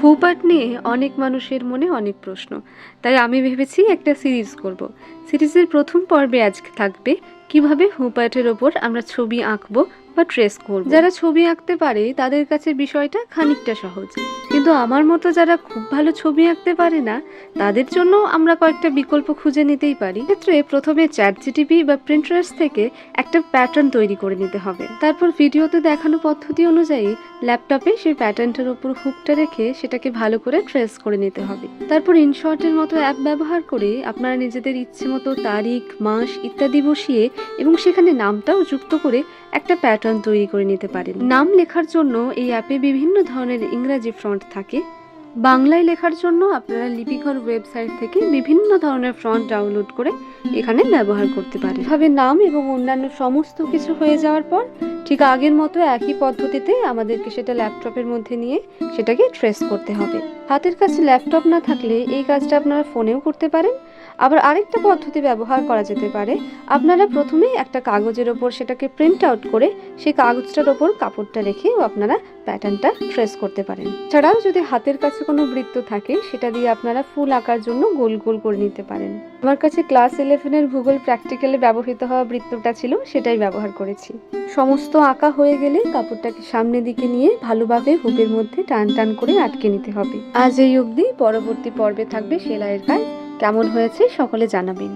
হুপ art নিয়ে অনেক মানুষের মনে অনেক প্রশ্ন, তাই আমি ভেবেছি একটা সিরিজ করব। সিরিজের প্রথম পর্বে আজকে থাকবে কিভাবে হুপ আর্টের ওপর আমরা ছবি আঁকবো বা ট্রেস করব। যারা ছবি আঁকতে পারে তাদের কাছে বিষয়টা খানিকটা সহজ, কিন্তু আমার মতো যারা খুব ভালো ছবি আঁকতে পারে না তাদের জন্য আমরা কয়েকটা বিকল্প খুঁজে নিতেই পারি। ক্ষেত্রে প্রথমে চ্যাটজিপিটি বা প্রিন্টারেস্ট থেকে একটা প্যাটার্ন তৈরি করে নিতে হবে। তারপর ভিডিওতে দেখানো পদ্ধতি অনুযায়ী ল্যাপটপে সেই প্যাটার্নটার উপর হুকটা রেখে সেটাকে ভালো করে ট্রেস করে নিতে হবে। তারপর ইনশর্টের মতো অ্যাপ ব্যবহার করে আপনারা নিজেদের ইচ্ছে মতো তারিখ, মাস ইত্যাদি বসিয়ে এবং সেখানে নামটাও যুক্ত করে একটা প্যাটার্ন তৈরি করে নিতে পারেন। নাম লেখার জন্য এই অ্যাপে বিভিন্ন ধরনের ইংরাজি ফন্ট থাকে। বাংলায় লেখার জন্য আপনারা লিপিঘর ওয়েবসাইট থেকে বিভিন্ন ধরনের ফন্ট ডাউনলোড করে এখানে ব্যবহার করতে পারেন। এভাবে নাম এবং অন্যান্য সমস্ত কিছু হয়ে যাওয়ার পর ঠিক আগের মতো একই পদ্ধতিতে আমাদেরকে সেটা ল্যাপটপের মধ্যে নিয়ে সেটাকে ট্রেস করতে হবে। হাতের কাছে ল্যাপটপ না থাকলে এই কাজটা আপনারা ফোনেও করতে পারেন। আবার আরেকটা পদ্ধতি ব্যবহার করা যেতে পারে, আপনারা প্রথমে একটা কাগজের ওপর সেটাকে প্রিন্ট আউট করে সেই কাগজটার ওপর কাপড়টা রেখেও আপনারা প্যাটার্নটা ট্রেস করতে পারেন। ছাড়াও যদি হাতের কাছে কোনো বৃত্ত থাকে সেটা দিয়ে আপনারা ফুল আঁকার জন্য গোল গোল করে নিতে পারেন। আমার কাছে ক্লাস 11-এর ভূগোল প্র্যাকটিক্যালে ব্যবহৃত হওয়া বৃত্তটা ছিল, সেটাই ব্যবহার করেছি। সমস্ত আঁকা হয়ে গেলে কাপড়টাকে সামনের দিকে নিয়ে ভালোভাবে হুকের মধ্যে টান টান করে আটকে নিতে হবে। আজ এই অবধি, পরবর্তী পর্বে থাকবে সেলাইয়ের কাজ। কেমন হয়েছে সকলে জানাবেন।